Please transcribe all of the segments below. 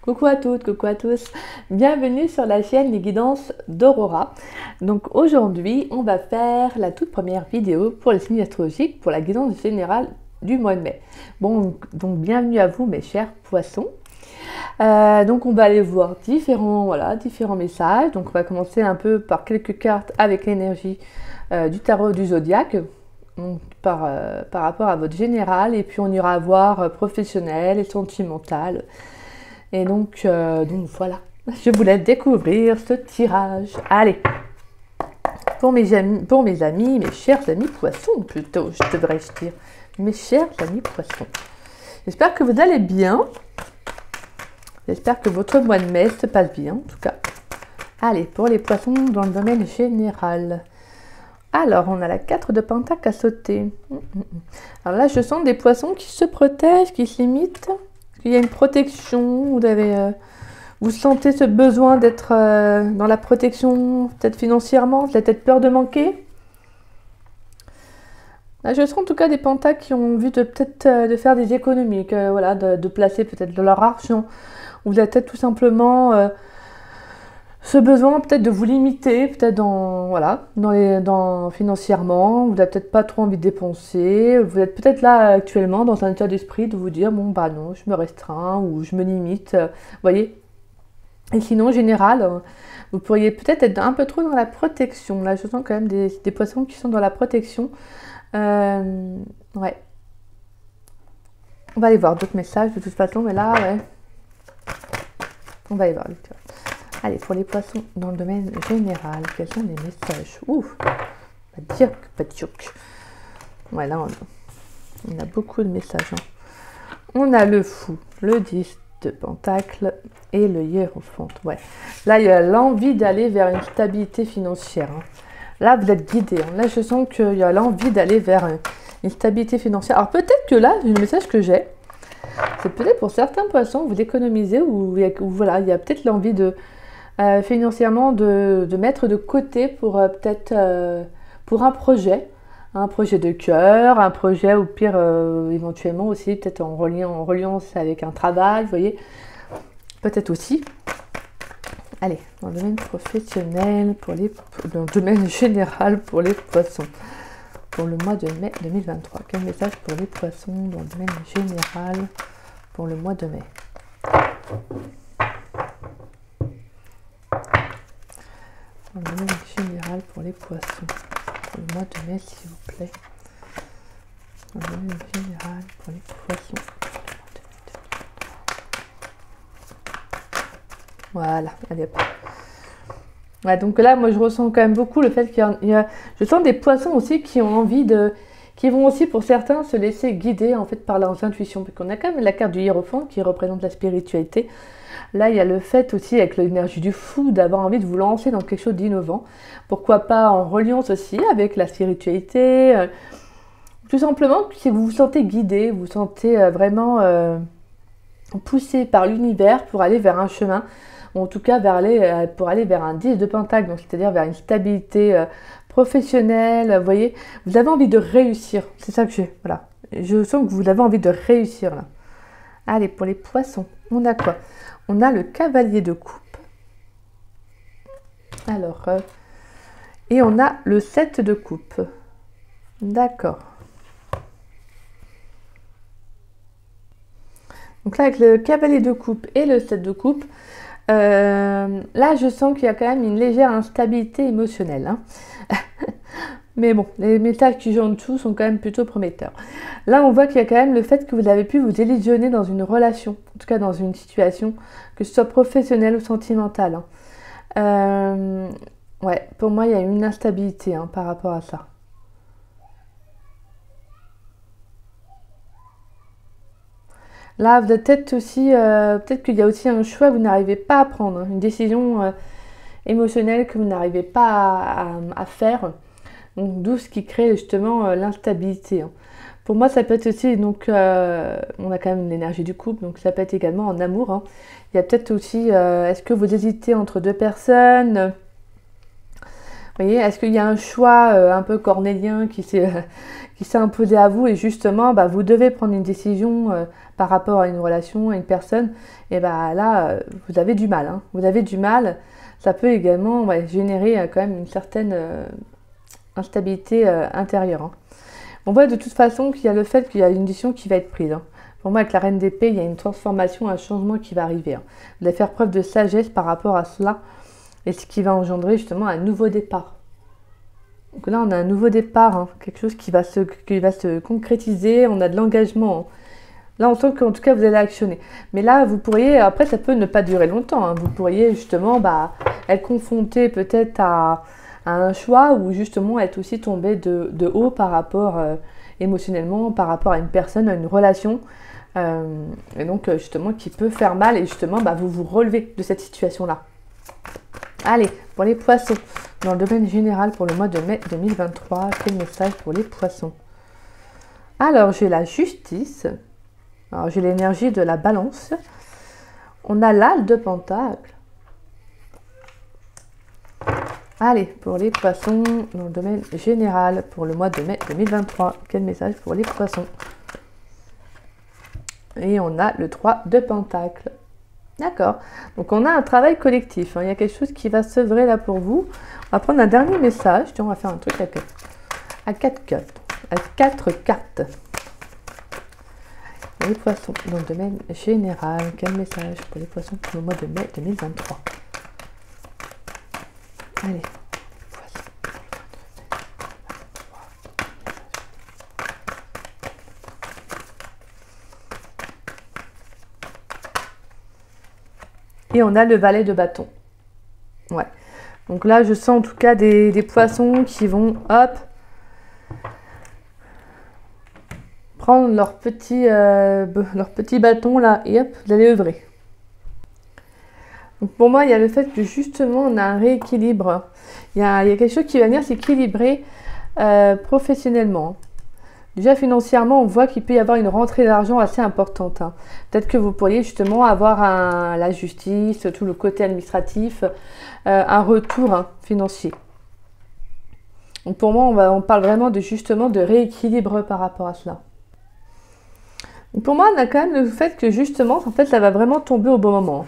Coucou à toutes, coucou à tous, bienvenue sur la chaîne Les Guidances d'Aurora. Donc aujourd'hui, on va faire la toute première vidéo pour les signes astrologiques pour la guidance générale du mois de mai. Bon, donc bienvenue à vous mes chers poissons. Donc on va aller voir différents messages. Donc on va commencer un peu par quelques cartes avec l'énergie du tarot du zodiaque. Donc, par rapport à votre général, et puis on ira voir professionnel et sentimental. Et donc voilà, je vous laisse découvrir ce tirage. Allez, pour mes amis, mes chers amis poissons plutôt, je devrais dire, mes chers amis poissons. J'espère que vous allez bien. J'espère que votre mois de mai se passe bien, en tout cas. Allez, pour les poissons dans le domaine général. Alors, on a la 4 de Pentacle à sauter. Alors là, je sens des poissons qui se protègent, qui se limitent. Il y a une protection, vous sentez ce besoin d'être dans la protection, peut-être financièrement, vous avez peut-être peur de manquer. Là, je sens en tout cas des pentacles qui ont envie de peut-être de faire des économies, de placer peut-être de leur argent. Vous avez peut-être tout simplement ce besoin peut-être de vous limiter, peut-être financièrement, vous n'avez peut-être pas trop envie de dépenser, vous êtes peut-être là actuellement dans un état d'esprit de vous dire bon bah non, je me restreins ou je me limite, vous voyez. Et sinon en général, vous pourriez peut-être être un peu trop dans la protection. Là je sens quand même des poissons qui sont dans la protection. Ouais. On va aller voir d'autres messages de toute façon, mais là ouais. On va aller voir. Allez, pour les poissons dans le domaine général, quels sont les messages? Ouf, pas dire Ouais, là, on a beaucoup de messages. On a le fou, le 10 de pentacle et le hiérophante. Ouais, là, il y a l'envie d'aller vers une stabilité financière. Là, vous êtes guidé. Là, je sens qu'il y a l'envie d'aller vers une stabilité financière. Alors, peut-être que là, le message que j'ai, c'est peut-être pour certains poissons, vous économisez ou voilà, il y a peut-être l'envie de financièrement de mettre de côté pour peut-être pour un projet de cœur, un projet au pire éventuellement aussi peut-être en reliance avec un travail, vous voyez, peut-être aussi. Allez, dans le domaine professionnel, dans le domaine général pour les poissons, pour le mois de mai 2023. Quel message pour les poissons dans le domaine général pour le mois de mai? Dans le domaine général pour les poissons, pour le mois de mai, s'il vous plaît. Dans le domaine général pour les poissons. Voilà, allez hop. Ouais, donc là, moi, je ressens quand même beaucoup le fait qu'il y a... Je sens des poissons aussi qui ont envie qui vont aussi, pour certains, se laisser guider, en fait, par leurs intuitions. Parce qu'on a quand même la carte du hiérophant qui représente la spiritualité. Là, il y a le fait aussi, avec l'énergie du fou, d'avoir envie de vous lancer dans quelque chose d'innovant. Pourquoi pas en reliance aussi avec la spiritualité. Tout simplement, si vous vous sentez guidé, vous vous sentez vraiment poussé par l'univers pour aller vers un chemin, ou en tout cas pour aller vers un 10 de pentacle, c'est-à-dire vers une stabilité professionnelle, vous voyez. Vous avez envie de réussir, c'est ça que j'ai, voilà. Je sens que vous avez envie de réussir, là. Allez, pour les poissons, on a quoi? On a le cavalier de coupe. Alors, et on a le 7 de coupe. D'accord. Donc là, avec le cavalier de coupe et le 7 de coupe, là, je sens qu'il y a quand même une légère instabilité émotionnelle. Mais bon, les messages qui jouent en dessous sont quand même plutôt prometteurs. Là, on voit qu'il y a quand même le fait que vous avez pu vous illusionner dans une relation, en tout cas dans une situation, que ce soit professionnelle ou sentimentale. Ouais, pour moi, il y a une instabilité par rapport à ça. Là, vous êtes peut-être aussi, peut-être qu'il y a aussi un choix que vous n'arrivez pas à prendre, une décision émotionnelle que vous n'arrivez pas à faire. Donc, d'où ce qui crée justement l'instabilité. Pour moi, ça peut être aussi, donc, on a quand même l'énergie du couple, donc ça peut être également en amour. Il y a peut-être aussi, est-ce que vous hésitez entre deux personnes? Vous voyez, est-ce qu'il y a un choix un peu cornélien qui s'est imposé à vous et justement, bah, vous devez prendre une décision par rapport à une relation, à une personne, et bah là, vous avez du mal. Hein. Vous avez du mal. Ça peut également générer quand même une certaine instabilité intérieure. Hein. On voit de toute façon qu'il y a le fait qu'il y a une décision qui va être prise. Hein. Pour moi, avec la Reine d'épée, il y a une transformation, un changement qui va arriver. Hein. Vous allez faire preuve de sagesse par rapport à cela et ce qui va engendrer justement un nouveau départ. Donc là, on a un nouveau départ, hein. Quelque chose qui va se concrétiser, on a de l'engagement. Hein. Là, on sent qu'en tout cas, vous allez actionner. Mais là, vous pourriez, après, ça peut ne pas durer longtemps. Hein. Vous pourriez justement être confronté peut-être à un choix ou justement être aussi tombé de haut par rapport émotionnellement, par rapport à une personne, à une relation. Et donc, justement, qui peut faire mal et justement, vous vous relevez de cette situation-là. Allez, pour les poissons, dans le domaine général pour le mois de mai 2023, quel message pour les poissons? Alors, j'ai la justice. Alors, j'ai l'énergie de la balance. On a l'as de pentacle. Allez, pour les poissons, dans le domaine général pour le mois de mai 2023, quel message pour les poissons? Et on a le 3 de pentacle. D'accord. Donc, on a un travail collectif. Hein. Il y a quelque chose qui va s'œuvrer là pour vous. On va prendre un dernier message. Tiens, on va faire un truc à 4 cartes. À 4 cartes. Les poissons, dans le domaine général, quel message pour les poissons pour le mois de mai 2023? Allez, poissons. Et on a le valet de bâton. Ouais. Donc là, je sens en tout cas des poissons qui vont, hop, prendre leur petit bâton là et hop, vous allez œuvrer. Donc pour moi, il y a le fait que justement, on a un rééquilibre. Il y a quelque chose qui va venir s'équilibrer professionnellement. Déjà financièrement, on voit qu'il peut y avoir une rentrée d'argent assez importante. Hein. Peut-être que vous pourriez justement avoir la justice, tout le côté administratif, un retour financier. Donc pour moi, on parle vraiment justement de rééquilibre par rapport à cela. Donc pour moi, on a quand même le fait que justement, en fait, ça va vraiment tomber au bon moment.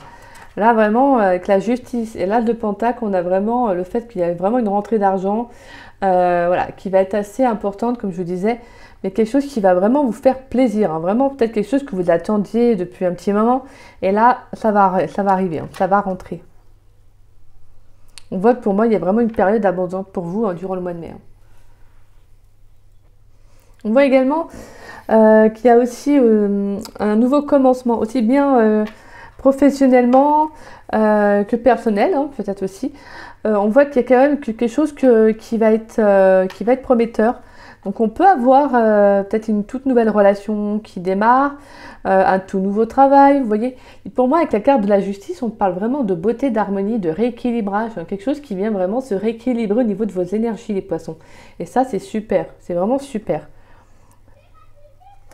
Là, vraiment, avec la justice et l'as de pentacle, on a vraiment le fait qu'il y a vraiment une rentrée d'argent qui va être assez importante, comme je vous disais, mais quelque chose qui va vraiment vous faire plaisir. Hein, vraiment, peut-être quelque chose que vous attendiez depuis un petit moment. Et là, ça va arriver, hein, ça va rentrer. On voit que pour moi, il y a vraiment une période abondante pour vous durant le mois de mai. Hein. On voit également qu'il y a aussi un nouveau commencement, aussi bien professionnellement que personnel, hein, peut-être aussi. On voit qu'il y a quand même quelque chose qui va être prometteur. Donc on peut avoir peut-être une toute nouvelle relation qui démarre, un tout nouveau travail, vous voyez. Et pour moi, avec la carte de la justice, on parle vraiment de beauté, d'harmonie, de rééquilibrage, hein, quelque chose qui vient vraiment se rééquilibrer au niveau de vos énergies, les poissons. Et ça, c'est super, c'est vraiment super.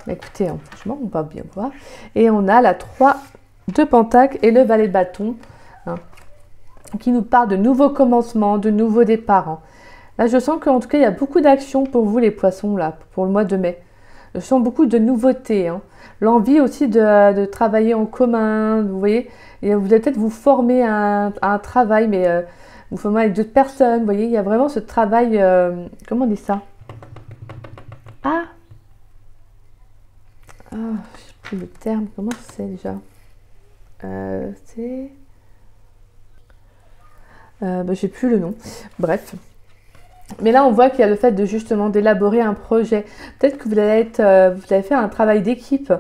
Écoutez, hein, franchement, on va bien voir. Et on a la 3 de pentacle et le valet de bâton, hein, qui nous parle de nouveaux commencements, de nouveaux départs. Hein. Là, je sens qu'en tout cas, il y a beaucoup d'actions pour vous, les poissons, là, pour le mois de mai. Je sens beaucoup de nouveautés. Hein. L'envie aussi de travailler en commun, vous voyez. Et vous allez peut-être vous former à un travail, mais vous formez avec d'autres personnes, vous voyez. Il y a vraiment ce travail, comment on dit ça? Ah, je ne sais plus le terme, comment c'est déjà? J'ai plus le nom. Bref. Mais là, on voit qu'il y a le fait de justement d'élaborer un projet. Peut-être que vous allez faire un travail d'équipe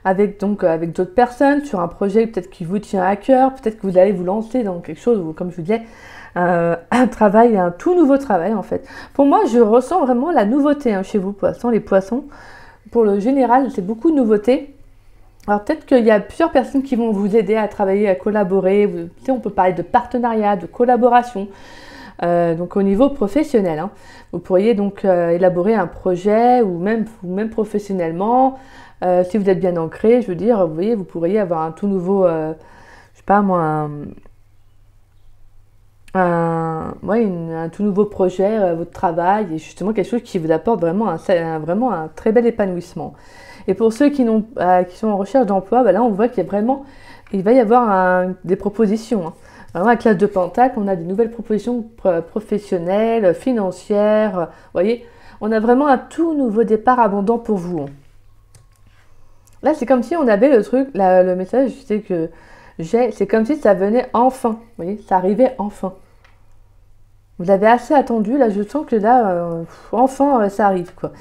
avec d'autres personnes sur un projet peut-être qui vous tient à cœur. Peut-être que vous allez vous lancer dans quelque chose, comme je vous disais, un travail, un tout nouveau travail en fait. Pour moi, je ressens vraiment la nouveauté chez vous, poissons, les poissons. Pour le général, c'est beaucoup de nouveautés. Alors peut-être qu'il y a plusieurs personnes qui vont vous aider à travailler, à collaborer. On peut parler de partenariat, de collaboration. Donc au niveau professionnel, hein. Vous pourriez donc élaborer un projet ou même professionnellement, si vous êtes bien ancré, je veux dire, vous voyez, vous pourriez avoir un tout nouveau, je sais pas moi, un tout nouveau projet à votre travail et justement quelque chose qui vous apporte vraiment un très bel épanouissement. Et pour ceux qui sont en recherche d'emploi, là on voit qu'il va y avoir des propositions. Hein. Vraiment, avec l'As de Pentacle, on a des nouvelles propositions professionnelles, financières. Vous voyez, on a vraiment un tout nouveau départ abondant pour vous. Hein. Là, c'est comme si on avait le message que c'est comme si ça venait enfin. Vous voyez, ça arrivait enfin. Vous l'avez assez attendu, là je sens que là, enfin ça arrive quoi.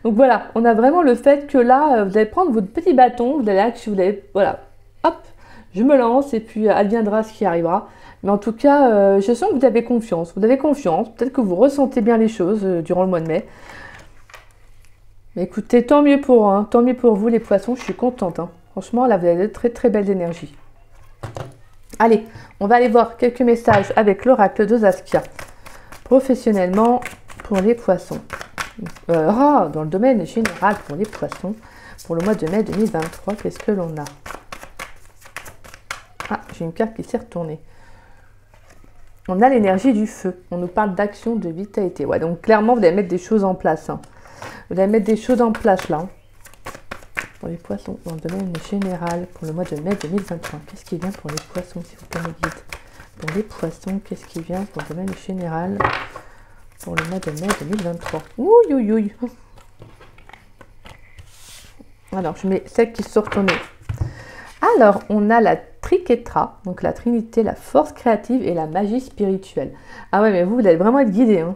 Donc voilà, on a vraiment le fait que là, vous allez prendre votre petit bâton, voilà, hop, je me lance et puis adviendra ce qui arrivera. Mais en tout cas, je sens que vous avez confiance, peut-être que vous ressentez bien les choses durant le mois de mai. Mais écoutez, tant mieux pour vous les poissons, je suis contente. Hein. Franchement, là vous avez de très très belles énergies. Allez, on va aller voir quelques messages avec l'oracle de Saskia. Professionnellement, pour les poissons. Dans le domaine général, pour les poissons, pour le mois de mai 2023, qu'est-ce que l'on a? Ah, j'ai une carte qui s'est retournée. On a l'énergie du feu. On nous parle d'action, de vitalité. Ouais, donc clairement, vous allez mettre des choses en place. Hein. Vous allez mettre des choses en place là. Hein. Pour les poissons, dans le domaine général, pour le mois de mai 2023. Qu'est-ce qui vient pour les poissons, s'il vous plaît, mes guides? Pour les poissons, qu'est-ce qui vient pour le domaine général, pour le mois de mai 2023? Ouïe, ouïe, ouïe. Alors, je mets celle qui se retournée. Alors, on a la Triquetra, donc la Trinité, la force créative et la magie spirituelle. Ah ouais, mais vous allez vraiment être guidé. Hein.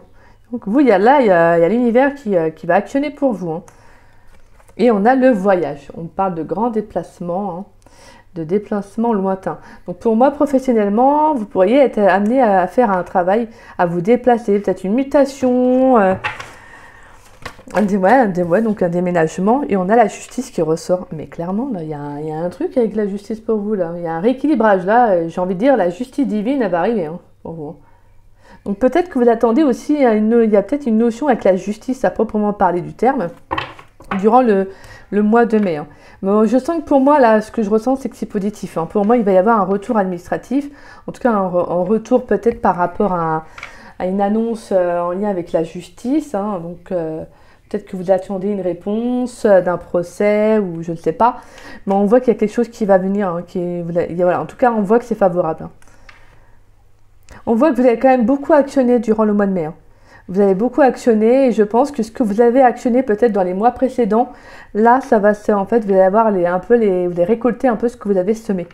Donc, vous, il y a l'univers qui va actionner pour vous. Hein. Et on a le voyage. On parle de grands déplacements, hein, de déplacements lointains. Donc pour moi, professionnellement, vous pourriez être amené à faire un travail, à vous déplacer, peut-être une mutation, donc un déménagement. Et on a la justice qui ressort. Mais clairement, il y a un truc avec la justice pour vous. Là. Il y a un rééquilibrage là. J'ai envie de dire, la justice divine, elle va arriver hein, pour vous. Donc peut-être que vous attendez aussi, il y a peut-être une notion avec la justice à proprement parler du terme. Durant le mois de mai. Hein. Mais je sens que pour moi, là, ce que je ressens, c'est que c'est positif. Hein. Pour moi, il va y avoir un retour administratif, en tout cas un retour peut-être par rapport à une annonce en lien avec la justice. Hein. Donc, peut-être que vous attendez une réponse d'un procès ou je ne sais pas. Mais on voit qu'il y a quelque chose qui va venir. Hein, voilà. En tout cas, on voit que c'est favorable. Hein. On voit que vous avez quand même beaucoup actionné durant le mois de mai. Hein. Vous avez beaucoup actionné et je pense que ce que vous avez actionné peut-être dans les mois précédents, là, ça va se... En fait, vous allez avoir vous allez récolter un peu ce que vous avez semé.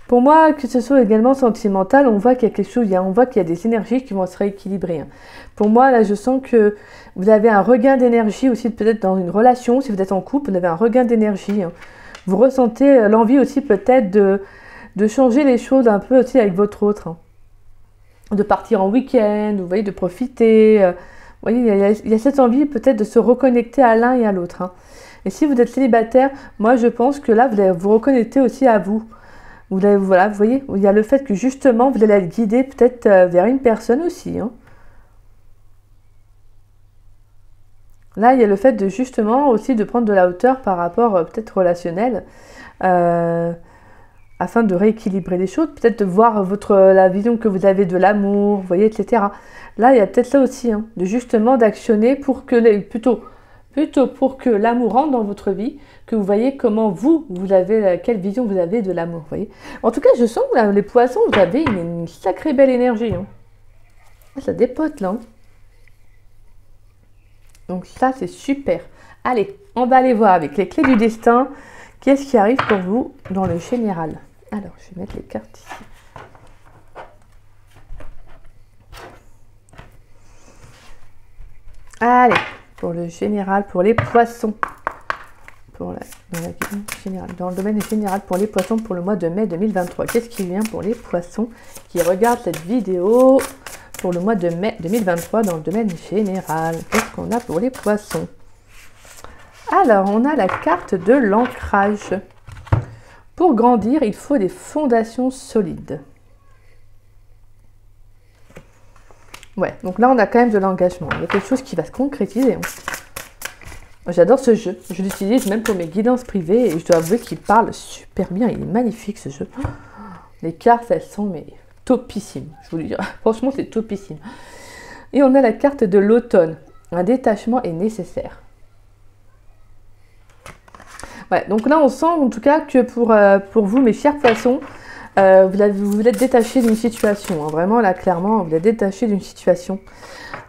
Pour moi, que ce soit également sentimental, on voit qu'il y a quelque chose, on voit qu'il y a des énergies qui vont se rééquilibrer. Hein. Pour moi, là, je sens que vous avez un regain d'énergie aussi, peut-être dans une relation. Si vous êtes en couple, vous avez un regain d'énergie. Hein. Vous ressentez l'envie aussi peut-être de changer les choses un peu aussi avec votre autre. Hein. De partir en week-end, vous voyez, de profiter. Vous voyez, il y a cette envie peut-être de se reconnecter à l'un et à l'autre. Hein. Et si vous êtes célibataire, moi je pense que là, vous allez vous reconnecter aussi à vous. Voilà, vous voyez, il y a le fait que justement, vous allez être guidé peut-être vers une personne aussi. Hein. Là, il y a le fait de justement aussi de prendre de la hauteur par rapport peut-être relationnel. Afin de rééquilibrer les choses, peut-être de voir la vision que vous avez de l'amour, vous voyez, etc. Là, il y a peut-être ça aussi, hein, de justement d'actionner pour que plutôt pour que l'amour rentre dans votre vie, que vous voyez comment quelle vision vous avez de l'amour, vous voyez. En tout cas, je sens que les poissons, vous avez une sacrée belle énergie. Hein. Ça dépote là. Hein. Donc ça, c'est super. Allez, on va aller voir avec les clés du destin, qu'est-ce qui arrive pour vous dans le général. Alors, je vais mettre les cartes ici. Allez, pour le général, pour les poissons. Dans le domaine général pour les poissons pour le mois de mai 2023. Qu'est-ce qui vient pour les poissons qui regardent cette vidéo pour le mois de mai 2023 dans le domaine général? Qu'est-ce qu'on a pour les poissons? Alors, on a la carte de l'ancrage. Pour grandir, il faut des fondations solides. Ouais, donc là, on a quand même de l'engagement. Il y a quelque chose qui va se concrétiser. Hein. J'adore ce jeu. Je l'utilise même pour mes guidances privées et je dois avouer qu'il parle super bien. Il est magnifique, ce jeu. Les cartes, elles sont mais topissimes, je vous le dis. Franchement, c'est topissime. Et on a la carte de l'automne. Un détachement est nécessaire. Ouais, donc là, on sent en tout cas que pour vous, mes chers poissons, vous êtes détaché d'une situation. Hein. Vraiment, là, clairement, vous êtes détaché d'une situation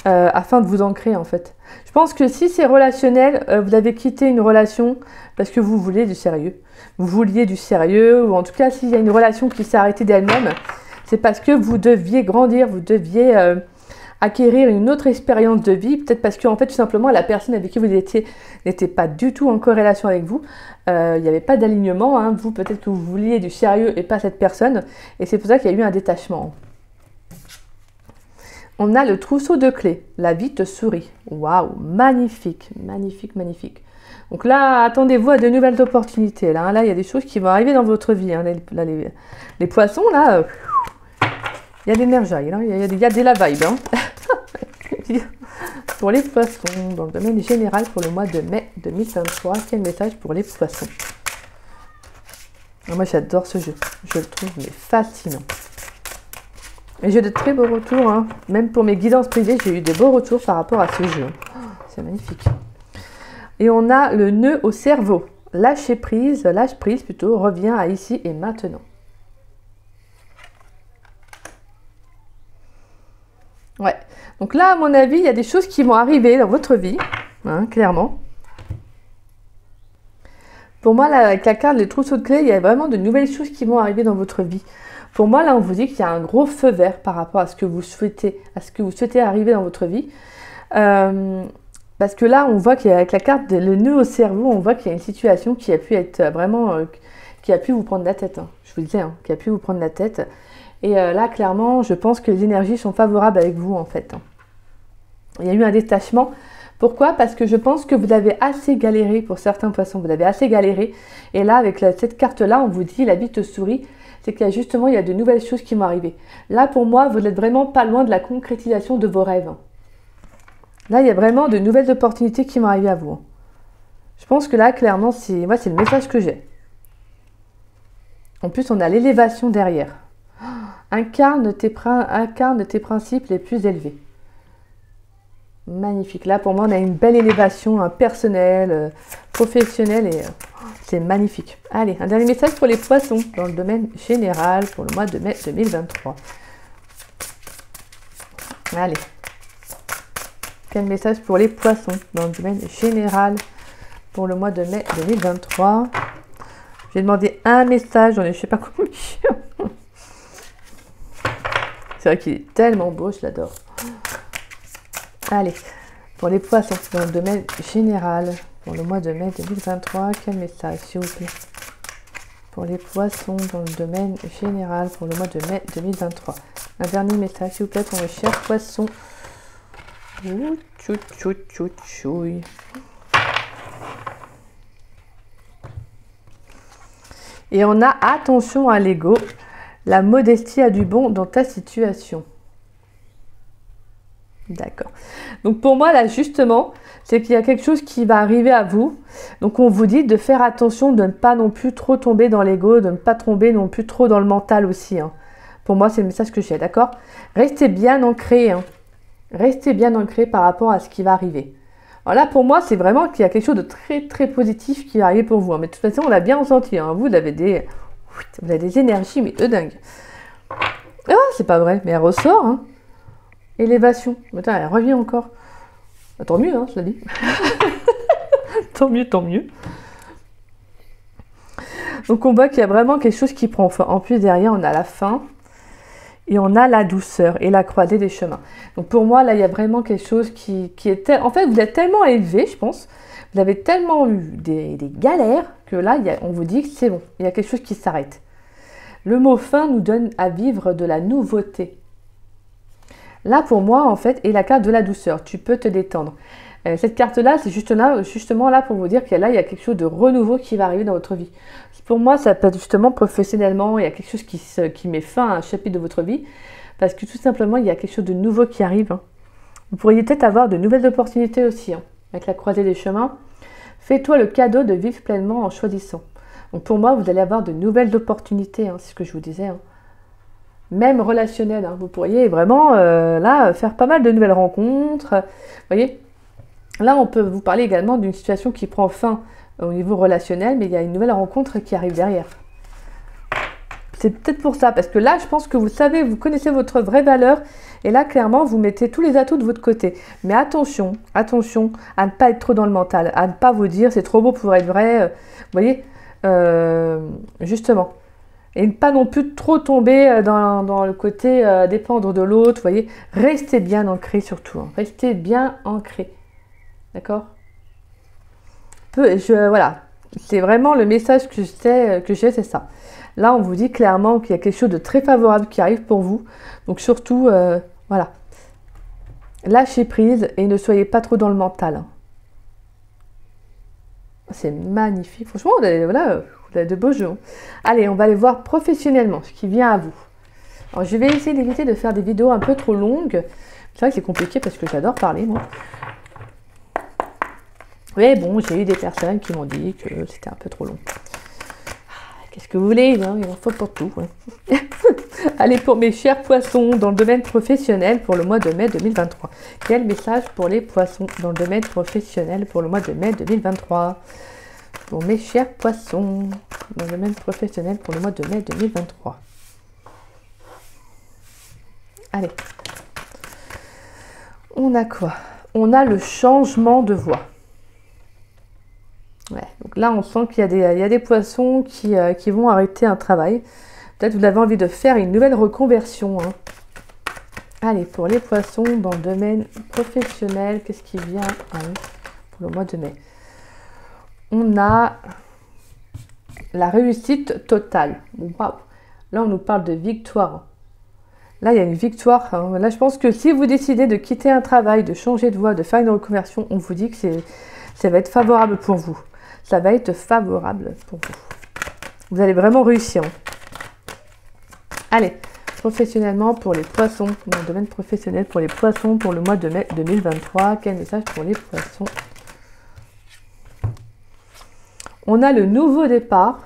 afin de vous ancrer, en fait. Je pense que si c'est relationnel, vous avez quitté une relation parce que vous vouliez du sérieux. Vous vouliez du sérieux, ou en tout cas, s'il y a une relation qui s'est arrêtée d'elle-même, c'est parce que vous deviez grandir, vous deviez acquérir une autre expérience de vie, peut-être parce que en fait tout simplement la personne avec qui vous étiez n'était pas du tout en corrélation avec vous, il n'y avait pas d'alignement, hein. Vous peut-être que vous vouliez du sérieux et pas cette personne, et c'est pour ça qu'il y a eu un détachement. On a le trousseau de clés, la vie te sourit, waouh, magnifique, magnifique, magnifique. Donc là, attendez-vous à de nouvelles opportunités, là, hein. Là il y a des choses qui vont arriver dans votre vie, hein. Les poissons là, il y a de l'énergie, hein. Il y a de la vibe, hein. Pour les poissons, dans le domaine général pour le mois de mai 2023, quel message pour les poissons? Moi j'adore ce jeu, je le trouve mais fascinant. Et j'ai de très beaux retours, hein. Même pour mes guidances privées, j'ai eu de beaux retours par rapport à ce jeu. C'est magnifique. Et on a le nœud au cerveau. Lâche prise plutôt, revient à ici et maintenant. Ouais, donc là, à mon avis, il y a des choses qui vont arriver dans votre vie, hein, clairement. Pour moi, là, avec la carte des trousseaux de clés, il y a vraiment de nouvelles choses qui vont arriver dans votre vie. Pour moi, là, on vous dit qu'il y a un gros feu vert par rapport à ce que vous souhaitez, arriver dans votre vie. Parce que là, on voit qu'avec la carte le nœud au cerveau, on voit qu'il y a une situation qui a pu être vraiment, qui a pu vous prendre la tête. Hein. Je vous le disais, hein, qui a pu vous prendre la tête. Et là, clairement, je pense que les énergies sont favorables avec vous, en fait. Il y a eu un détachement. Pourquoi? Parce que je pense que vous avez assez galéré pour certains poissons. Vous avez assez galéré. Et là, avec cette carte-là, on vous dit, la vie te sourit. C'est qu'il y a justement, il y a de nouvelles choses qui vont arriver. Là, pour moi, vous n'êtes vraiment pas loin de la concrétisation de vos rêves. Là, il y a vraiment de nouvelles opportunités qui vont arriver à vous. Je pense que là, clairement, moi, c'est le message que j'ai. En plus, on a l'élévation derrière. Incarne tes principes les plus élevés. Magnifique. Là, pour moi, on a une belle élévation personnelle, professionnelle et c'est magnifique. Allez, un dernier message pour les poissons dans le domaine général pour le mois de mai 2023. Allez. Quel message pour les poissons dans le domaine général pour le mois de mai 2023? J'ai demandé un message, j'en ai je sais pas combien. C'est vrai qu'il est tellement beau, je l'adore. Allez, pour les poissons, dans le domaine général, pour le mois de mai 2023, quel message, s'il vous plaît? Pour les poissons, dans le domaine général, pour le mois de mai 2023. Un dernier message, s'il vous plaît, pour mes chers poissons. Ouh, tchou, tchou, tchou, tchouille. Et on a attention à l'ego. La modestie a du bon dans ta situation. D'accord. Donc pour moi, là, justement, c'est qu'il y a quelque chose qui va arriver à vous. Donc on vous dit de faire attention, de ne pas non plus trop tomber dans l'ego, de ne pas tomber non plus trop dans le mental aussi. Hein. Pour moi, c'est le message que j'ai, d'accord? Restez bien ancrés. Hein. Restez bien ancrés par rapport à ce qui va arriver. Alors là, pour moi, c'est vraiment qu'il y a quelque chose de très, très positif qui va arriver pour vous. Hein. Mais de toute façon, on l'a bien ressenti. Hein. Vous avez des énergies, mais de dingue. Ah, c'est pas vrai, mais elle ressort. Hein. Élévation. Attends, elle revient encore. Bah, tant mieux, hein, je l'ai dit. Tant mieux, tant mieux. Donc, on voit qu'il y a vraiment quelque chose qui prend. Enfin, en plus, derrière, on a la fin. Et on a la douceur et la croisée des chemins. Donc pour moi, là, il y a vraiment quelque chose qui est... En fait, vous êtes tellement élevé, je pense. Vous avez tellement eu des galères que là, on vous dit que c'est bon. Il y a quelque chose qui s'arrête. Le mot fin nous donne à vivre de la nouveauté. Là, pour moi, en fait, est la carte de la douceur. Tu peux te détendre. Cette carte-là, c'est justement là pour vous dire qu'il y a quelque chose de renouveau qui va arriver dans votre vie. Pour moi, ça peut être justement professionnellement, il y a quelque chose qui met fin à un chapitre de votre vie, parce que tout simplement, il y a quelque chose de nouveau qui arrive. Hein. Vous pourriez peut-être avoir de nouvelles opportunités aussi, hein, avec la croisée des chemins. Fais-toi le cadeau de vivre pleinement en choisissant. Donc pour moi, vous allez avoir de nouvelles opportunités, hein, c'est ce que je vous disais. Hein. même relationnel. Hein. Vous pourriez vraiment là faire pas mal de nouvelles rencontres. Vous voyez, là on peut vous parler également d'une situation qui prend fin au niveau relationnel, mais il y a une nouvelle rencontre qui arrive derrière. C'est peut-être pour ça, parce que là je pense que vous savez, vous connaissez votre vraie valeur, et là clairement vous mettez tous les atouts de votre côté. Mais attention, attention à ne pas être trop dans le mental, à ne pas vous dire c'est trop beau pour être vrai, vous voyez, justement. Et ne pas non plus trop tomber dans le côté dépendre de l'autre, vous voyez. Restez bien ancré surtout, hein. Restez bien ancré, d'accord? Voilà, c'est vraiment le message que j'ai, c'est ça. Là, on vous dit clairement qu'il y a quelque chose de très favorable qui arrive pour vous. Donc surtout, voilà. Lâchez prise et ne soyez pas trop dans le mental. Hein. C'est magnifique. Franchement, voilà, vous avez de beaux jeux. Hein. Allez, on va aller voir professionnellement ce qui vient à vous. Alors, je vais essayer d'éviter de faire des vidéos un peu trop longues. C'est vrai que c'est compliqué parce que j'adore parler, moi. Mais bon, j'ai eu des personnes qui m'ont dit que c'était un peu trop long. Qu'est-ce que vous voulez, hein, il en faut pour tout. Ouais. Allez, pour mes chers poissons, dans le domaine professionnel pour le mois de mai 2023. Quel message pour les poissons dans le domaine professionnel pour le mois de mai 2023? Pour mes chers poissons, dans le domaine professionnel pour le mois de mai 2023. Allez. On a quoi? On a le changement de voie. Ouais, donc là, on sent qu'il y a des poissons qui vont arrêter un travail. Peut-être vous avez envie de faire une nouvelle reconversion. Hein. Allez, pour les poissons dans le domaine professionnel, qu'est-ce qui vient pour le mois de mai? On a la réussite totale. Bon, wow. Là, on nous parle de victoire. Là, il y a une victoire. Hein. Là, je pense que si vous décidez de quitter un travail, de changer de voie, de faire une reconversion, on vous dit que ça va être favorable pour vous. Ça va être favorable pour vous. Vous allez vraiment réussir. Allez, professionnellement pour les poissons, dans le domaine professionnel pour les poissons pour le mois de mai 2023. Quel message pour les poissons? On a le nouveau départ.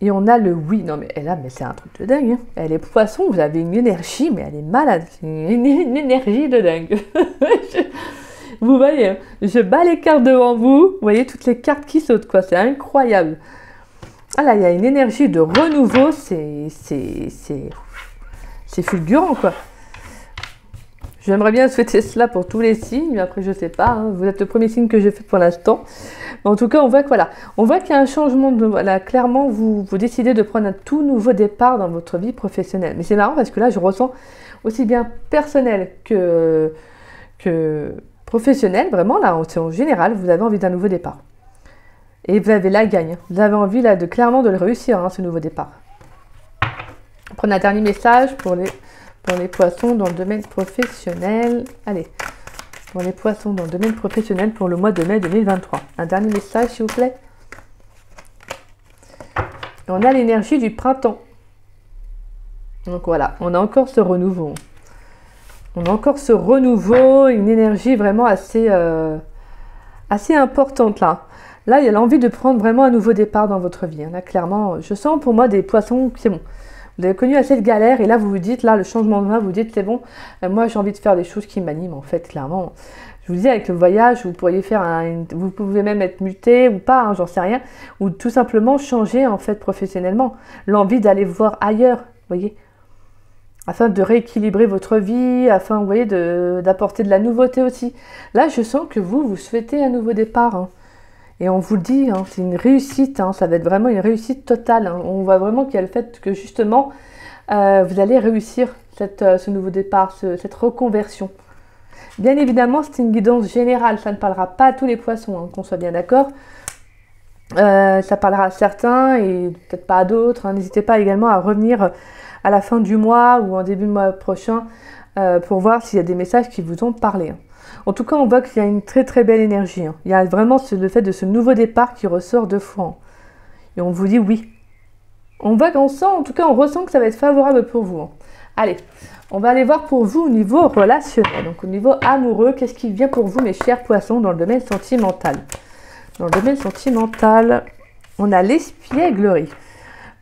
Et on a le oui. Non mais là, mais c'est un truc de dingue. Hein. Les poissons, vous avez une énergie, mais elle est malade. C'est une énergie de dingue. Vous voyez, je bats les cartes devant vous. Vous voyez toutes les cartes qui sautent, quoi. C'est incroyable. Ah là, il y a une énergie de renouveau. C'est fulgurant, quoi. J'aimerais bien souhaiter cela pour tous les signes, mais après, je sais pas. Hein. Vous êtes le premier signe que j'ai fait pour l'instant. Mais en tout cas, on voit que voilà. On voit qu'il y a un changement de... Voilà, clairement, vous décidez de prendre un tout nouveau départ dans votre vie professionnelle. Mais c'est marrant parce que là, je ressens aussi bien personnel que professionnel, vraiment, là, en général, vous avez envie d'un nouveau départ. Et vous avez la gagne. Vous avez envie, là, clairement, de le réussir, hein, ce nouveau départ. Prenez un dernier message pour les poissons dans le domaine professionnel. Allez, pour les poissons dans le domaine professionnel pour le mois de mai 2023. Un dernier message, s'il vous plaît. Et on a l'énergie du printemps. Donc voilà, on a encore ce renouveau. On a encore ce renouveau, une énergie vraiment assez importante là. Là, il y a l'envie de prendre vraiment un nouveau départ dans votre vie. Là, clairement, je sens pour moi des poissons, c'est bon. Vous avez connu assez de galères et là, vous vous dites, là, le changement de voie, vous dites, c'est bon, moi, j'ai envie de faire des choses qui m'animent, en fait, clairement. Je vous dis, avec le voyage, vous pourriez faire vous pouvez même être muté ou pas, hein, j'en sais rien, ou tout simplement changer, en fait, professionnellement. L'envie d'aller voir ailleurs, vous voyez, afin de rééquilibrer votre vie, afin, vous voyez, d'apporter de la nouveauté aussi. Là, je sens que vous souhaitez un nouveau départ, hein. Et on vous le dit, hein, c'est une réussite, hein, ça va être vraiment une réussite totale. Hein. On voit vraiment qu'il y a le fait que justement, vous allez réussir ce nouveau départ, cette reconversion. Bien évidemment, c'est une guidance générale, ça ne parlera pas à tous les poissons, hein, qu'on soit bien d'accord. Ça parlera à certains et peut-être pas à d'autres. Hein. N'hésitez pas également à revenir à la fin du mois ou en début de mois prochain pour voir s'il y a des messages qui vous ont parlé. Hein. En tout cas, on voit qu'il y a une très très belle énergie. Hein. Il y a vraiment le fait de ce nouveau départ qui ressort de fois. Hein. Et on vous dit oui. On voit qu'on sent, en tout cas, on ressent que ça va être favorable pour vous. Hein. Allez, on va aller voir pour vous au niveau relationnel. Donc au niveau amoureux, qu'est-ce qui vient pour vous, mes chers poissons, dans le domaine sentimental? Dans le domaine sentimental, on a l'espièglerie.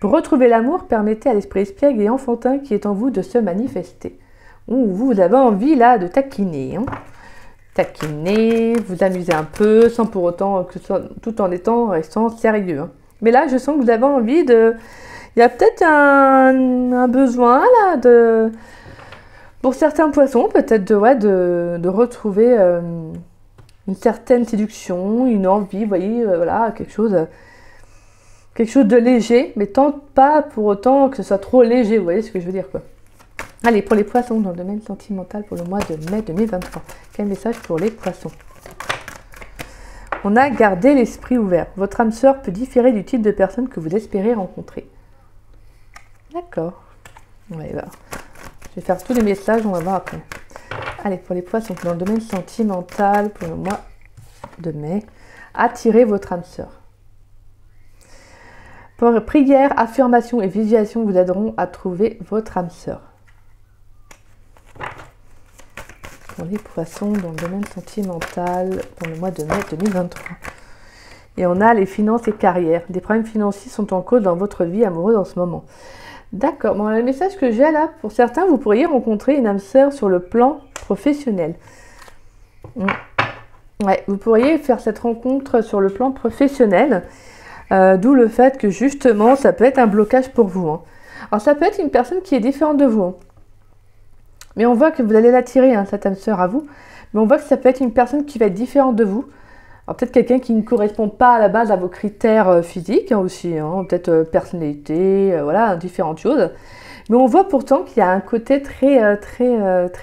Pour retrouver l'amour, permettez à l'esprit espiègle et enfantin qui est en vous de se manifester. Ouh, vous avez envie là de taquiner. Hein. Taquiner, vous amuser un peu, sans pour autant que ce soit, tout en restant sérieux. Hein. Mais là, je sens que vous avez envie de... Il y a peut-être un besoin là de... Pour certains poissons, peut-être de retrouver une certaine séduction, une envie, vous voyez, voilà, quelque chose de léger, mais tant pas pour autant que ce soit trop léger, vous voyez ce que je veux dire, quoi. Allez, pour les poissons dans le domaine sentimental pour le mois de mai 2023, quel message pour les poissons? On a gardé l'esprit ouvert. Votre âme sœur peut différer du type de personne que vous espérez rencontrer. D'accord. On va y voir. Je vais faire tous les messages, on va voir après. Allez, pour les poissons dans le domaine sentimental pour le mois de mai, attirez votre âme sœur. Pour prière, affirmation et visualisation vous aideront à trouver votre âme sœur. Pour les poissons dans le domaine sentimental pour le mois de mai 2023. Et on a les finances et carrières. Des problèmes financiers sont en cause dans votre vie amoureuse en ce moment. D'accord. Bon, le message que j'ai là, pour certains, vous pourriez rencontrer une âme sœur sur le plan professionnel. Ouais, vous pourriez faire cette rencontre sur le plan professionnel. D'où le fait que justement, ça peut être un blocage pour vous. Hein. Alors, ça peut être une personne qui est différente de vous. Hein. Mais on voit que vous allez l'attirer, hein, cette âme sœur à vous. Mais on voit que ça peut être une personne qui va être différente de vous. Alors peut-être quelqu'un qui ne correspond pas à la base à vos critères physiques hein, aussi. Hein, peut-être personnalité, voilà, différentes choses. Mais on voit pourtant qu'il y a un côté très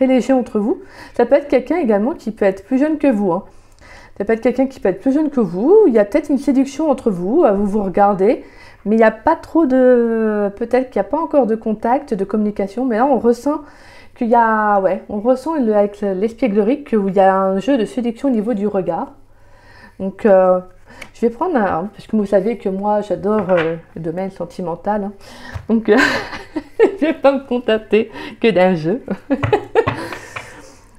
léger entre vous. Ça peut être quelqu'un également qui peut être plus jeune que vous. Hein. Ça peut être quelqu'un qui peut être plus jeune que vous. Il y a peut-être une séduction entre vous, vous vous regardez. Mais il n'y a pas trop de... Peut-être qu'il n'y a pas encore de contact, de communication. Mais là, on ressent qu'il y a... Ouais, on ressent avec l'espièglerie qu'il y a un jeu de séduction au niveau du regard. Donc, je vais prendre un... Parce que vous savez que moi, j'adore le domaine sentimental. Hein. Donc, je vais pas me contenter que d'un jeu.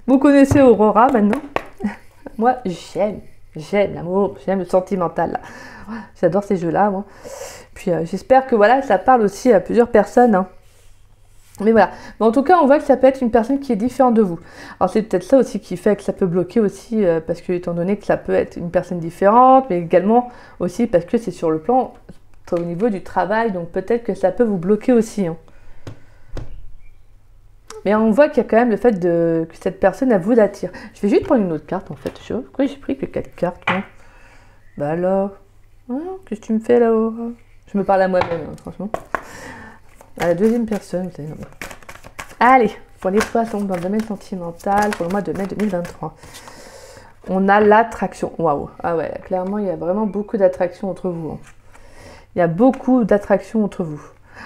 Vous connaissez Aurora maintenant? Moi, j'aime l'amour, j'aime le sentimental. Là. J'adore ces jeux-là, moi. Puis, j'espère que voilà, ça parle aussi à plusieurs personnes. Hein. Mais voilà. Mais en tout cas, on voit que ça peut être une personne qui est différente de vous. Alors, c'est peut-être ça aussi qui fait que ça peut bloquer aussi, parce que, étant donné que ça peut être une personne différente, mais également aussi parce que c'est sur le plan, au niveau du travail, donc peut-être que ça peut vous bloquer aussi. Hein. Mais on voit qu'il y a quand même le fait que cette personne, elle vous attire. Je vais juste prendre une autre carte, en fait. Pourquoi j'ai pris que 4 cartes, moi? Bah alors, qu'est-ce que tu me fais là, Aura? Je me parle à moi-même, hein, franchement. À la deuxième personne, vous savez. Allez, pour les poissons dans le domaine sentimental, pour le mois de mai 2023. On a l'attraction. Waouh. Ah ouais, clairement, il y a vraiment beaucoup d'attraction entre vous. Hein. Il y a beaucoup d'attraction entre vous.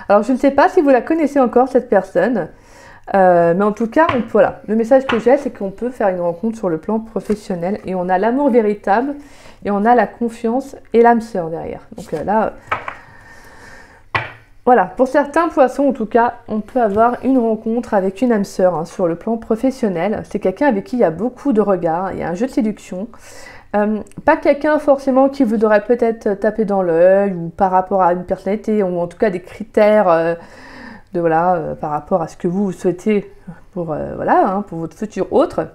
Alors, je ne sais pas si vous la connaissez encore, cette personne. Mais en tout cas, voilà. Le message que j'ai, c'est qu'on peut faire une rencontre sur le plan professionnel. Et on a l'amour véritable. Et on a la confiance et l'âme sœur derrière. Donc là... Voilà, pour certains poissons, en tout cas, on peut avoir une rencontre avec une âme sœur hein, sur le plan professionnel. C'est quelqu'un avec qui il y a beaucoup de regards, il y a un jeu de séduction. Pas quelqu'un forcément qui vous aurait peut-être tapé dans l'œil ou par rapport à une personnalité ou en tout cas des critères par rapport à ce que vous souhaitez pour, pour votre futur autre.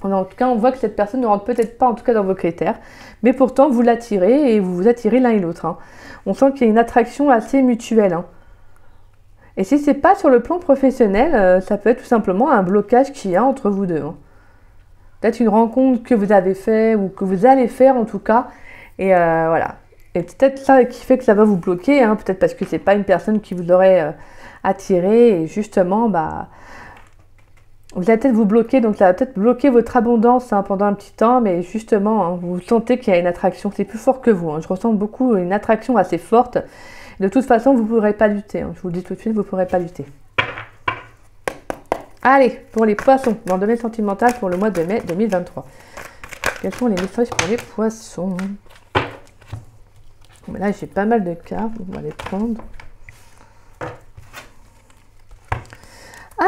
En tout cas, on voit que cette personne ne rentre peut-être pas en tout cas dans vos critères, mais pourtant vous l'attirez et vous vous attirez l'un et l'autre. Hein. On sent qu'il y a une attraction assez mutuelle. Hein. Et si c'est pas sur le plan professionnel, ça peut être tout simplement un blocage qu'il y a entre vous deux. Hein. Peut-être une rencontre que vous avez fait ou que vous allez faire en tout cas. Et voilà. Et peut-être ça qui fait que ça va vous bloquer. Hein. Peut-être parce que c'est pas une personne qui vous aurait attiré et justement, vous allez peut-être vous bloquer, donc ça va peut-être bloquer votre abondance hein, pendant un petit temps, mais justement, hein, vous sentez qu'il y a une attraction, c'est plus fort que vous. Hein. Je ressens beaucoup une attraction assez forte. De toute façon, vous ne pourrez pas lutter. Hein. Je vous le dis tout de suite, vous ne pourrez pas lutter. Allez, pour les poissons, dans le domaine sentimental pour le mois de mai 2023. Quels sont les messages pour les poissons? Mais là, j'ai pas mal de cartes, on va les prendre.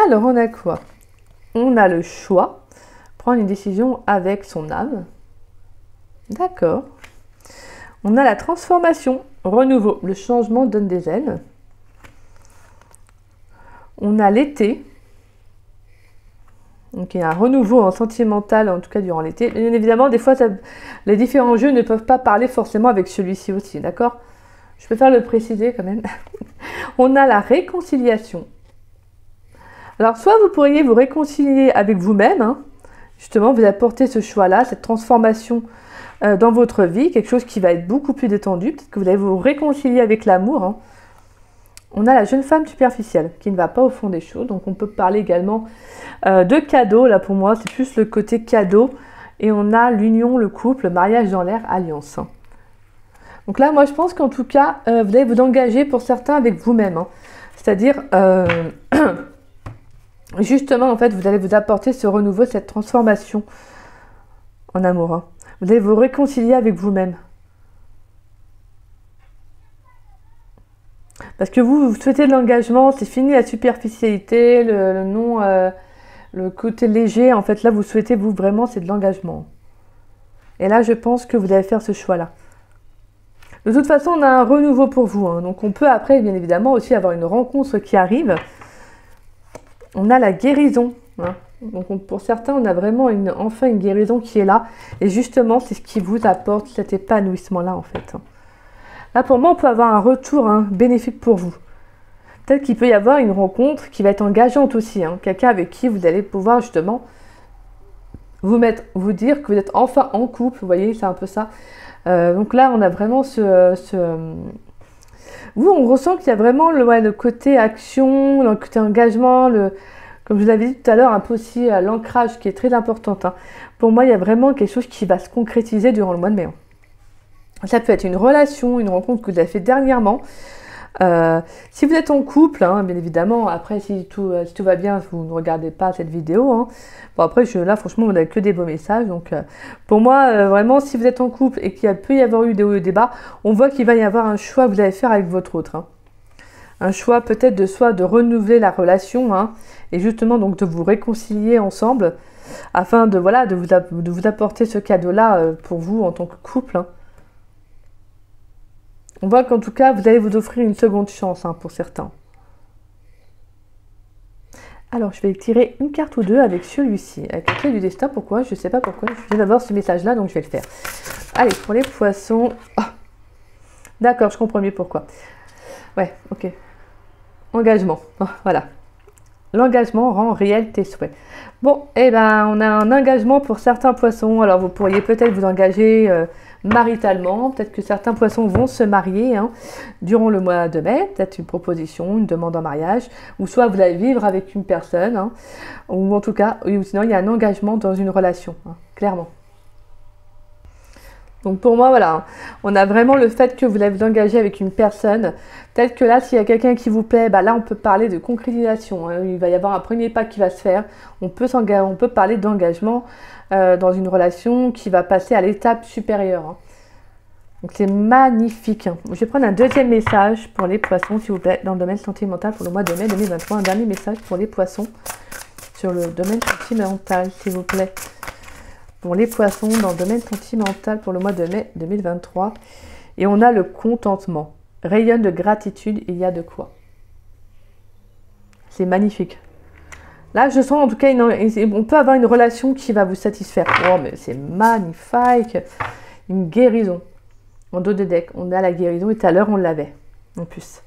Alors, on a quoi? On a le choix, prendre une décision avec son âme. D'accord. On a la transformation, renouveau, le changement donne des ailes. On a l'été. Donc il y a un renouveau en sentimental, en tout cas durant l'été. Bien évidemment, des fois, les différents jeux ne peuvent pas parler forcément avec celui-ci aussi, d'accord? Je préfère le préciser quand même. On a la réconciliation. Alors, soit vous pourriez vous réconcilier avec vous-même, hein, justement, vous apportez ce choix-là, cette transformation dans votre vie, quelque chose qui va être beaucoup plus détendu. Peut-être que vous allez vous réconcilier avec l'amour. Hein. On a la jeune femme superficielle qui ne va pas au fond des choses. Donc, on peut parler également de cadeaux. Là, pour moi, c'est plus le côté cadeau. Et on a l'union, le couple, le mariage dans l'air, alliance. Hein. Donc là, moi, je pense qu'en tout cas, vous allez vous engager pour certains avec vous-même. Hein. C'est-à-dire... justement, en fait, vous allez vous apporter ce renouveau, cette transformation en amour. Hein. Vous allez vous réconcilier avec vous-même. Parce que vous souhaitez de l'engagement, c'est fini la superficialité, le non, le côté léger. En fait, là, vous souhaitez, vous, vraiment, c'est de l'engagement. Et là, je pense que vous allez faire ce choix-là. De toute façon, on a un renouveau pour vous. Hein. Donc, on peut après, bien évidemment, aussi avoir une rencontre qui arrive. On a la guérison. Hein. Donc pour certains, on a vraiment enfin une guérison qui est là. Et justement, c'est ce qui vous apporte cet épanouissement-là, en fait. Là, pour moi, on peut avoir un retour bénéfique pour vous. Peut-être qu'il peut y avoir une rencontre qui va être engageante aussi. Hein. Quelqu'un avec qui vous allez pouvoir justement vous dire que vous êtes enfin en couple. Vous voyez, c'est un peu ça. Donc là, on a vraiment vous, on ressent qu'il y a vraiment le côté action, le côté engagement, comme je vous l'avais dit tout à l'heure, un peu aussi l'ancrage qui est très important. Hein. Pour moi, il y a vraiment quelque chose qui va se concrétiser durant le mois de mai. Hein. Ça peut être une relation, une rencontre que vous avez fait dernièrement. Si vous êtes en couple, hein, bien évidemment, après si tout va bien, vous ne regardez pas cette vidéo. Hein. Bon après, là franchement, vous n'avez que des beaux messages. Donc pour moi, vraiment, si vous êtes en couple et qu'il peut y avoir eu des hauts et des bas, on voit qu'il va y avoir un choix que vous allez faire avec votre autre. Hein. Un choix peut-être de renouveler la relation hein, et justement donc de vous réconcilier ensemble afin de vous apporter ce cadeau-là pour vous en tant que couple. Hein. On voit qu'en tout cas, vous allez vous offrir une seconde chance hein, pour certains. Alors, je vais tirer une carte ou deux avec celui-ci, avec la clé du destin. Pourquoi? Je ne sais pas pourquoi. Je viens d'avoir ce message-là, donc je vais le faire. Allez, pour les poissons. Oh. D'accord, je comprends mieux pourquoi. Ouais, ok. Engagement. Oh, voilà. L'engagement rend réel tes souhaits. Bon, eh ben, on a un engagement pour certains poissons. Alors, vous pourriez peut-être vous engager maritalement. Peut-être que certains poissons vont se marier hein, durant le mois de mai. Peut-être une proposition, une demande en mariage. Ou soit vous allez vivre avec une personne. Hein, ou en tout cas, ou sinon, il y a un engagement dans une relation. Hein, clairement. Donc pour moi, voilà, on a vraiment le fait que vous allez vous engager avec une personne. Peut-être que là, s'il y a quelqu'un qui vous plaît, bah là, on peut parler de concrétisation. Hein. Il va y avoir un premier pas qui va se faire. On peut parler d'engagement dans une relation qui va passer à l'étape supérieure. Hein. Donc c'est magnifique. Hein. Je vais prendre un deuxième message pour les poissons, s'il vous plaît, dans le domaine sentimental pour le mois de mai 2023. Un dernier message pour les poissons sur le domaine sentimental, s'il vous plaît. Pour les poissons dans le domaine sentimental pour le mois de mai 2023. Et on a le contentement. Rayonne de gratitude, il y a de quoi. C'est magnifique. Là, je sens en tout cas, on peut avoir une relation qui va vous satisfaire. Oh, mais c'est magnifique. Une guérison. En dos de deck, on a la guérison et tout à l'heure, on l'avait. En plus.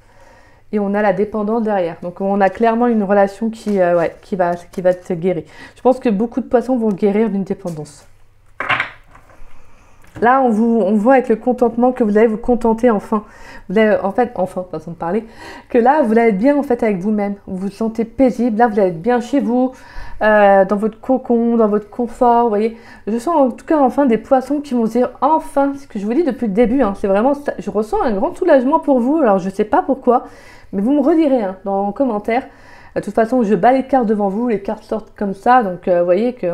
Et on a la dépendance derrière. Donc, on a clairement une relation qui va te guérir. Je pense que beaucoup de poissons vont guérir d'une dépendance. Là, on voit avec le contentement que vous allez vous contenter enfin. Vous allez, façon de parler, que là, vous allez être bien en fait avec vous-même. Vous vous sentez paisible. Là, vous allez être bien chez vous, dans votre cocon, dans votre confort. Vous voyez, je sens en tout cas enfin des poissons qui vont se dire enfin, ce que je vous dis depuis le début. Hein, c'est vraiment, je ressens un grand soulagement pour vous. Alors, je ne sais pas pourquoi. Mais vous me redirez hein, dans les commentaires. De toute façon, je bats les cartes devant vous. Les cartes sortent comme ça. Donc, vous voyez que...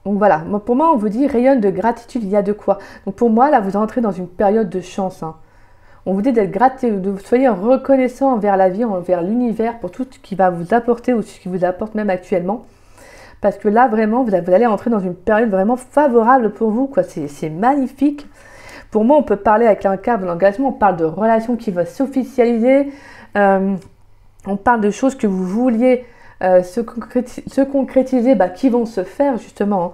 donc voilà, pour moi, on vous dit rayonne de gratitude, il y a de quoi. Donc pour moi, là, vous entrez dans une période de chance. Hein. On vous dit d'être soyez reconnaissant envers la vie, envers l'univers, pour tout ce qui va vous apporter ou ce qui vous apporte même actuellement. Parce que là, vraiment, vous allez entrer dans une période vraiment favorable pour vous. C'est magnifique. pour moi, on peut parler avec un cadre de l'engagement, on parle de relations qui vont s'officialiser, on parle de choses que vous vouliez se concrétiser, qui vont se faire justement.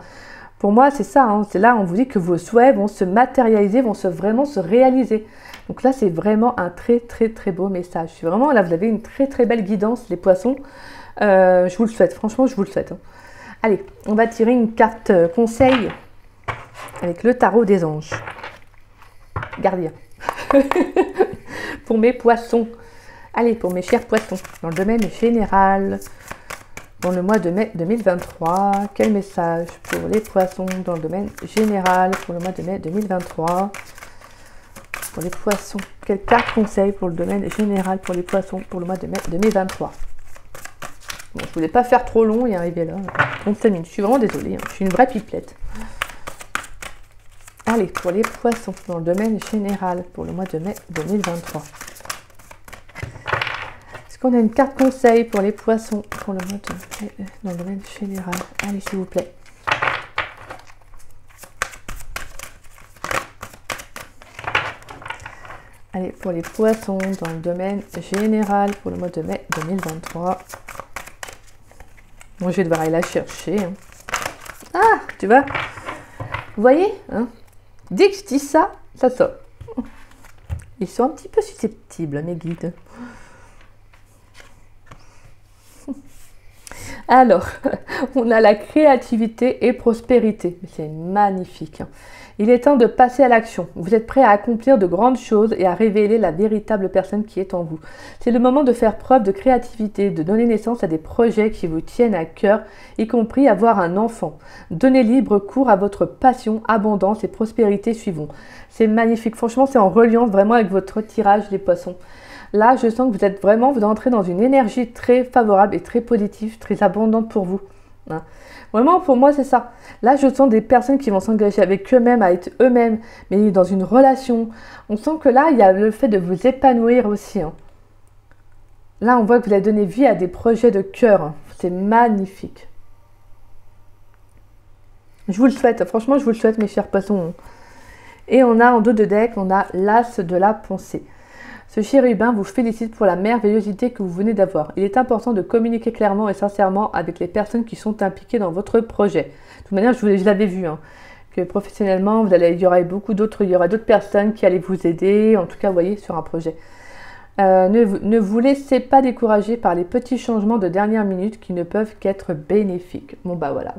Pour moi, c'est ça, c'est là on vous dit que vos souhaits vont se matérialiser, vont vraiment se réaliser. Donc là, c'est vraiment un très très très beau message. Vraiment, là, vous avez une très très belle guidance, les poissons. Je vous le souhaite, franchement, je vous le souhaite. Allez, on va tirer une carte conseil avec le tarot des anges. Gardien. Pour mes poissons. Allez, pour mes chers poissons, dans le domaine général, dans le mois de mai 2023, quel message pour les poissons dans le domaine général pour le mois de mai 2023? Pour les poissons, quelle carte conseil pour le domaine général pour les poissons pour le mois de mai 2023? Bon, je voulais pas faire trop long et arriver là. 35 minutes. Je suis vraiment désolée. Je suis une vraie pipelette. Allez, pour les poissons, dans le domaine général, pour le mois de mai 2023. Est-ce qu'on a une carte conseil pour les poissons pour le mois de mai, dans le domaine général? Allez, s'il vous plaît. Allez, pour les poissons, dans le domaine général, pour le mois de mai 2023. Bon, je vais devoir aller la chercher. Ah, tu vois? Vous voyez, dès que je dis ça, ça sort. Ils sont un petit peu susceptibles, mes guides. Alors, on a la créativité et prospérité. C'est magnifique. Il est temps de passer à l'action. Vous êtes prêt à accomplir de grandes choses et à révéler la véritable personne qui est en vous. C'est le moment de faire preuve de créativité, de donner naissance à des projets qui vous tiennent à cœur, y compris avoir un enfant. Donnez libre cours à votre passion, abondance et prospérité suivront. C'est magnifique. Franchement, c'est en reliant vraiment avec votre tirage, les poissons. Là, je sens que vous êtes vraiment, vous entrez dans une énergie très favorable et très positive, très abondante pour vous. Vraiment, pour moi, c'est ça. Là, je sens des personnes qui vont s'engager avec eux-mêmes, à être eux-mêmes, mais dans une relation. On sent que là, il y a le fait de vous épanouir aussi. Là, on voit que vous avez donné vie à des projets de cœur. C'est magnifique. Je vous le souhaite. Franchement, je vous le souhaite, mes chers poissons. Et on a en dos de deck, on a l'as de la pensée. Ce chérubin vous félicite pour la merveillosité que vous venez d'avoir. Il est important de communiquer clairement et sincèrement avec les personnes qui sont impliquées dans votre projet. De toute manière, je l'avais vu, que professionnellement, il y aura d'autres personnes qui allaient vous aider, en tout cas, vous voyez, sur un projet. Ne vous laissez pas décourager par les petits changements de dernière minute qui ne peuvent qu'être bénéfiques. Bon, voilà.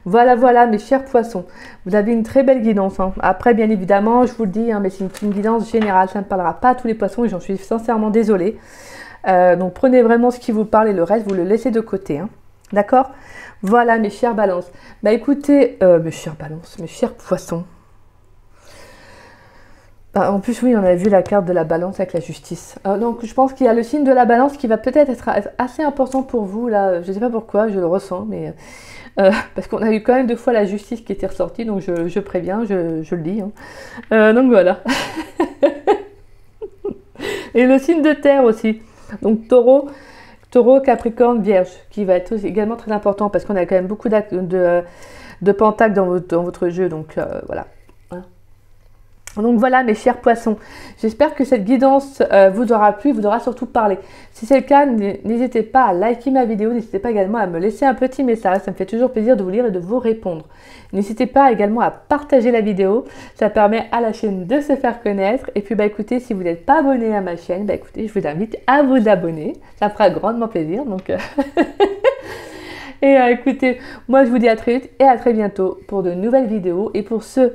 Voilà, mes chers poissons. Vous avez une très belle guidance. Après, bien évidemment, je vous le dis, mais c'est une guidance générale. Ça ne parlera pas à tous les poissons et j'en suis sincèrement désolée. Donc, prenez vraiment ce qui vous parle et le reste, vous le laissez de côté. D'accord? Voilà, mes chères balances. Écoutez, mes chers poissons. En plus, oui, on a vu la carte de la balance avec la justice. Donc, je pense qu'il y a le signe de la balance qui va peut-être être assez important pour vous. Là, je ne sais pas pourquoi, je le ressens, mais... parce qu'on a eu quand même 2 fois la justice qui était ressortie, donc je préviens, je le dis. Donc voilà. Et le signe de terre aussi. Donc taureau, capricorne, vierge, qui va être également très important parce qu'on a quand même beaucoup de pentacles dans votre jeu. Donc voilà. Donc voilà, mes chers poissons, j'espère que cette guidance vous aura plu, vous aura surtout parlé. Si c'est le cas, n'hésitez pas à liker ma vidéo, n'hésitez pas également à me laisser un petit message, ça me fait toujours plaisir de vous lire et de vous répondre. N'hésitez pas également à partager la vidéo, ça permet à la chaîne de se faire connaître. Et puis écoutez, si vous n'êtes pas abonné à ma chaîne, écoutez, je vous invite à vous abonner, ça me fera grandement plaisir. Donc Et écoutez, moi je vous dis à très vite et à très bientôt pour de nouvelles vidéos. Et pour ceux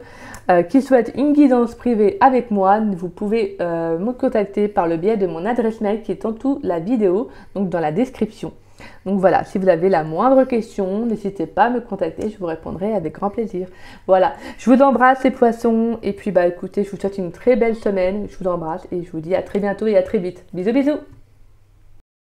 qui souhaitent une guidance privée avec moi, vous pouvez me contacter par le biais de mon adresse mail qui est en dessous de la vidéo, donc dans la description. Donc voilà, si vous avez la moindre question, n'hésitez pas à me contacter, je vous répondrai avec grand plaisir. Voilà, je vous embrasse les poissons et puis écoutez, je vous souhaite une très belle semaine, je vous embrasse et je vous dis à très bientôt et à très vite. Bisous bisous.